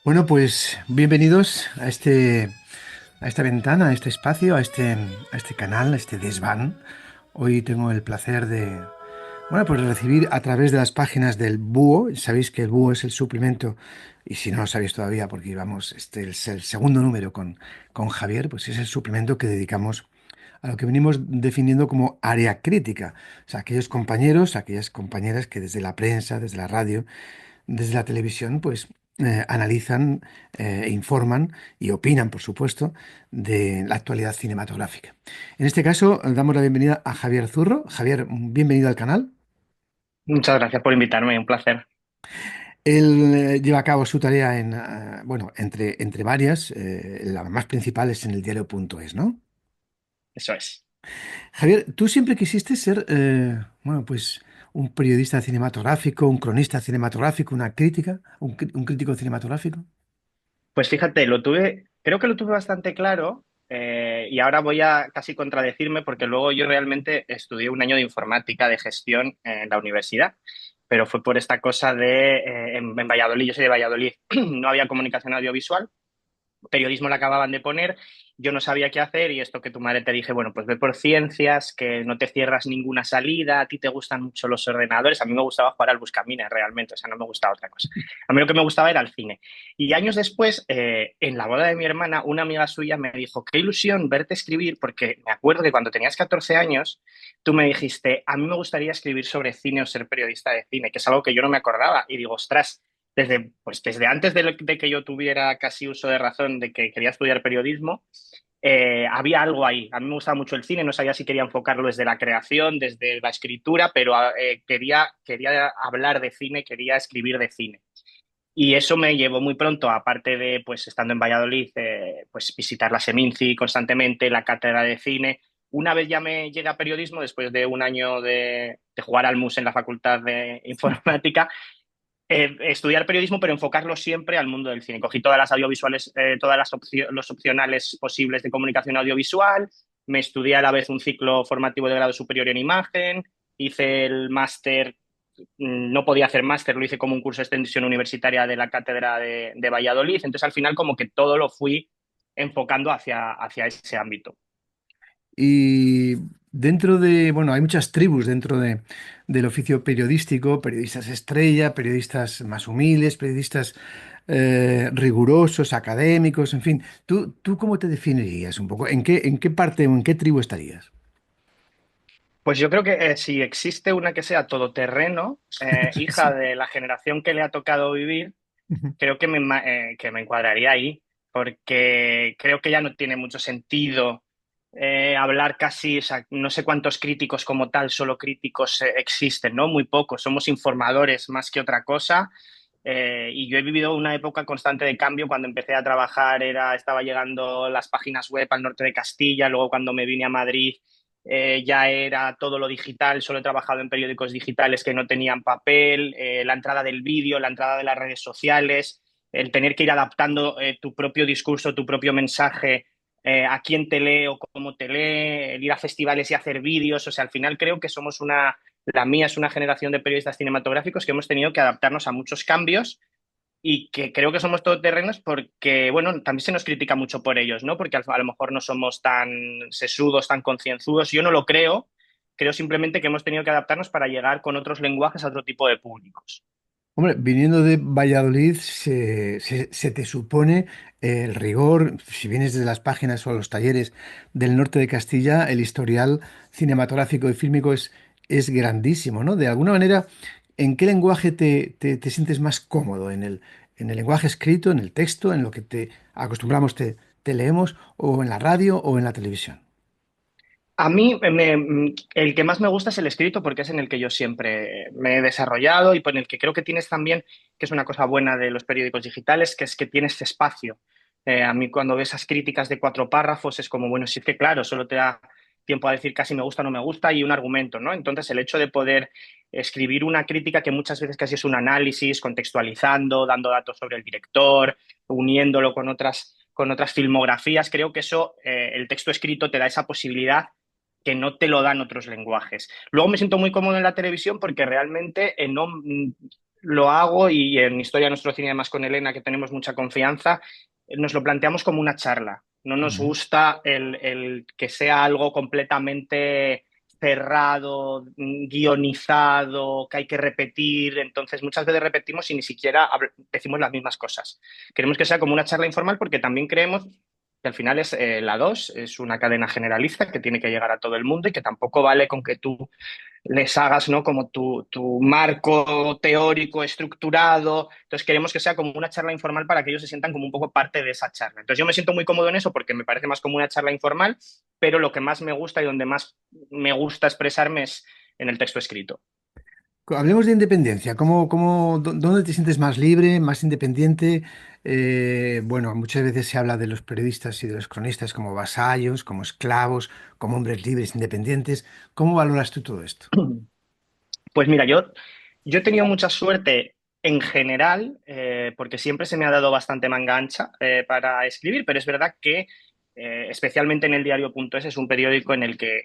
Bueno, pues bienvenidos a esta ventana, a este espacio, a este canal, a este desván. Hoy tengo el placer de, bueno, pues recibir a través de las páginas del Búho. Sabéis que el Búho es el suplemento, y si no lo sabéis todavía, porque vamos, este es el segundo número con Javier, pues es el suplemento que dedicamos a lo que venimos definiendo como área crítica. O sea, aquellos compañeros, aquellas compañeras que desde la prensa, desde la radio, desde la televisión, pues analizan, informan y opinan, por supuesto, de la actualidad cinematográfica. En este caso, damos la bienvenida a Javier Zurro. Javier, bienvenido al canal. Muchas gracias por invitarme, un placer. Él lleva a cabo su tarea en, bueno, entre varias, la más principal es en el diario.es, ¿no? Eso es. Javier, ¿tú siempre quisiste ser, bueno, pues un periodista cinematográfico, un cronista cinematográfico, una crítica, un crítico cinematográfico? Pues fíjate, creo que lo tuve bastante claro y ahora voy a casi contradecirme porque luego yo realmente estudié un año de informática de gestión en la universidad, pero fue por esta cosa en Valladolid, yo soy de Valladolid, no había comunicación audiovisual. Periodismo la acababan de poner, yo no sabía qué hacer y esto que tu madre te dije, bueno, pues ve por ciencias, que no te cierras ninguna salida, a ti te gustan mucho los ordenadores, a mí me gustaba jugar al Buscaminas realmente, o sea, no me gustaba otra cosa. A mí lo que me gustaba era el cine. Y años después, en la boda de mi hermana, una amiga suya me dijo, qué ilusión verte escribir, porque me acuerdo que cuando tenías 14 años, tú me dijiste, a mí me gustaría escribir sobre cine o ser periodista de cine, que es algo que yo no me acordaba. Y digo, ostras, desde antes de que yo tuviera casi uso de razón de que quería estudiar periodismo, había algo ahí. A mí me gustaba mucho el cine, no sabía si quería enfocarlo desde la creación, desde la escritura, pero quería hablar de cine, quería escribir de cine. Y eso me llevó muy pronto, aparte de, pues, estando en Valladolid, pues, visitar la Seminci constantemente, la cátedra de cine. Una vez ya me llegué a periodismo, después de un año de jugar al MUS en la Facultad de Informática, estudiar periodismo, pero enfocarlo siempre al mundo del cine. Cogí todas las audiovisuales, los opcionales posibles de comunicación audiovisual, me estudié a la vez un ciclo formativo de grado superior en imagen, hice el máster, no podía hacer máster, lo hice como un curso de extensión universitaria de la cátedra de Valladolid, entonces al final como que todo lo fui enfocando hacia ese ámbito. Y dentro de, bueno, hay muchas tribus del oficio periodístico, periodistas estrella, periodistas más humildes, periodistas rigurosos, académicos, en fin. ¿Tú cómo te definirías un poco? En qué parte o en qué tribu estarías? Pues yo creo que si existe una que sea todoterreno, hija Sí. de la generación que le ha tocado vivir, creo que me encuadraría ahí, porque creo que ya no tiene mucho sentido hablar casi, o sea, no sé cuántos críticos como tal, solo críticos existen, ¿no? Muy pocos, somos informadores más que otra cosa. Y yo he vivido una época constante de cambio. Cuando empecé a trabajar estaba llegando las páginas web al norte de Castilla, luego cuando me vine a Madrid ya era todo lo digital, solo he trabajado en periódicos digitales que no tenían papel, la entrada del vídeo, la entrada de las redes sociales, el tener que ir adaptando tu propio discurso, tu propio mensaje, a quién te lee o cómo te lee, el ir a festivales y hacer vídeos, o sea, al final creo que la mía es una generación de periodistas cinematográficos que hemos tenido que adaptarnos a muchos cambios y que creo que somos todoterrenos porque, bueno, también se nos critica mucho por ellos, ¿no? Porque a lo mejor no somos tan sesudos, tan concienzudos. Yo no lo creo, creo simplemente que hemos tenido que adaptarnos para llegar con otros lenguajes a otro tipo de públicos. Hombre, viniendo de Valladolid, se te supone el rigor, si vienes desde las páginas o los talleres del norte de Castilla, el historial cinematográfico y fílmico es grandísimo, ¿no? De alguna manera, ¿en qué lenguaje te sientes más cómodo? En el lenguaje escrito, en el texto, en lo que te acostumbramos, te leemos, o en la radio o en la televisión? A el que más me gusta es el escrito porque es en el que yo siempre me he desarrollado y por el que creo que tienes también, que es una cosa buena de los periódicos digitales, que es que tienes espacio. A mí cuando ves esas críticas de 4 párrafos es como, bueno, sí que claro, solo te da tiempo a decir casi me gusta o no me gusta y un argumento, ¿no? Entonces el hecho de poder escribir una crítica que muchas veces casi es un análisis, contextualizando, dando datos sobre el director, uniéndolo con otras filmografías, creo que eso, el texto escrito te da esa posibilidad que no te lo dan otros lenguajes. Luego me siento muy cómodo en la televisión porque realmente lo hago y en Historia de nuestro cine, además con Elena, que tenemos mucha confianza, nos lo planteamos como una charla. No nos Ujú. gusta el que sea algo completamente cerrado, guionizado, que hay que repetir. Entonces, muchas veces repetimos y ni siquiera decimos las mismas cosas. Queremos que sea como una charla informal porque también creemos que al final es la 2 es una cadena generalista que tiene que llegar a todo el mundo y que tampoco vale con que tú les hagas, ¿no? Como tu marco teórico estructurado. Entonces queremos que sea como una charla informal para que ellos se sientan como un poco parte de esa charla. Entonces yo me siento muy cómodo en eso porque me parece más como una charla informal, pero lo que más me gusta y donde más me gusta expresarme es en el texto escrito. Hablemos de independencia. ¿Dónde te sientes más libre, más independiente? Bueno, muchas veces se habla de los periodistas y de los cronistas como vasallos, como esclavos, como hombres libres, independientes. ¿Cómo valoras tú todo esto? Pues mira, yo he tenido mucha suerte en general, porque siempre se me ha dado bastante manga ancha para escribir, pero es verdad que especialmente en el diario.es es un periódico en el que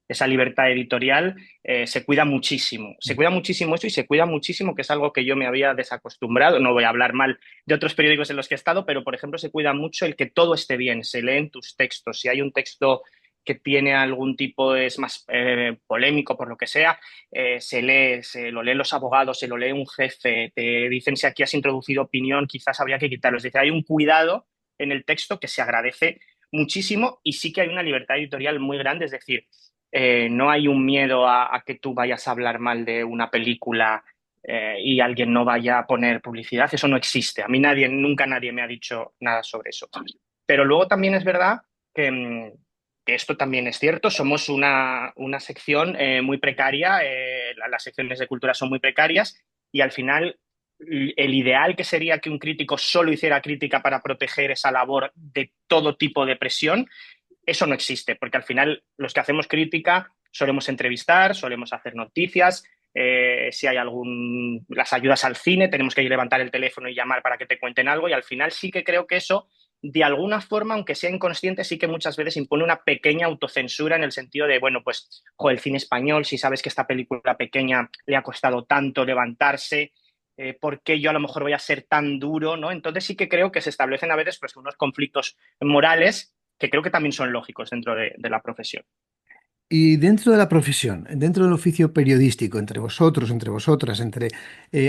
esa libertad editorial, se cuida muchísimo. Se cuida muchísimo eso y se cuida muchísimo, que es algo que yo me había desacostumbrado. No voy a hablar mal de otros periódicos en los que he estado, pero por ejemplo se cuida mucho el que todo esté bien, se leen tus textos. Si hay un texto que tiene algún tipo, es más polémico por lo que sea, se lo leen los abogados, se lo lee un jefe, te dicen si aquí has introducido opinión, quizás habría que quitarlo. Es decir, hay un cuidado en el texto que se agradece muchísimo y sí que hay una libertad editorial muy grande, es decir, no hay un miedo a que tú vayas a hablar mal de una película y alguien no vaya a poner publicidad, eso no existe. A mí nunca nadie me ha dicho nada sobre eso. Pero luego también es verdad que, que esto también es cierto, somos una sección muy precaria, las secciones de cultura son muy precarias y al final el ideal que sería que un crítico solo hiciera crítica para proteger esa labor de todo tipo de presión, eso no existe, porque al final los que hacemos crítica solemos entrevistar, solemos hacer noticias, si hay las ayudas al cine, tenemos que ir levantar el teléfono y llamar para que te cuenten algo y al final sí que creo que eso de alguna forma, aunque sea inconsciente, sí que muchas veces impone una pequeña autocensura en el sentido de, bueno, pues, el cine español, si sabes que esta película pequeña le ha costado tanto levantarse, ¿por qué yo a lo mejor voy a ser tan duro, ¿no? Entonces sí que creo que se establecen a veces pues, unos conflictos morales que creo que también son lógicos dentro de la profesión. Y dentro de la profesión, dentro del oficio periodístico, entre vosotros, entre vosotras,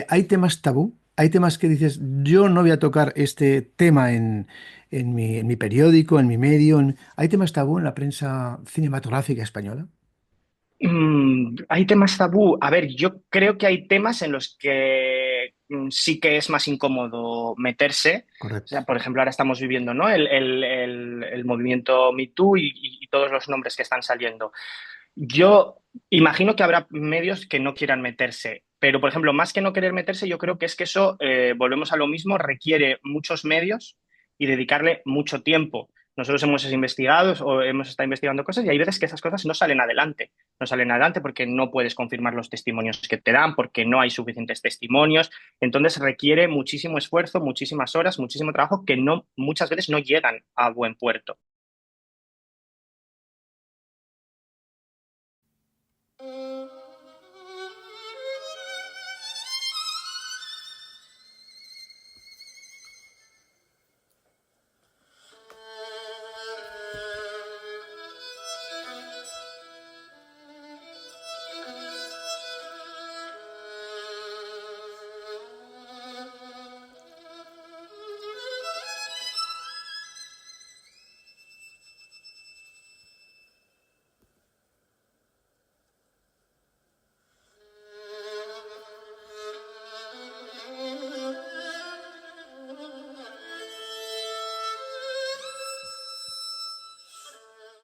¿hay temas tabú? ¿Hay temas que dices, yo no voy a tocar este tema en mi periódico, en mi medio? ¿Hay temas tabú en la prensa cinematográfica española? Hay temas tabú. A ver, yo creo que hay temas en los que sí que es más incómodo meterse. O Correcto. sea, por ejemplo, ahora estamos viviendo, ¿no? El movimiento Me Too y todos los nombres que están saliendo. Yo imagino que habrá medios que no quieran meterse, pero por ejemplo, más que no querer meterse, yo creo que es que eso, volvemos a lo mismo, requiere muchos medios y dedicarle mucho tiempo. Nosotros hemos investigado o hemos estado investigando cosas y hay veces que esas cosas no salen adelante. No salen adelante porque no puedes confirmar los testimonios que te dan, porque no hay suficientes testimonios. Entonces requiere muchísimo esfuerzo, muchísimas horas, muchísimo trabajo que no, muchas veces no llegan a buen puerto.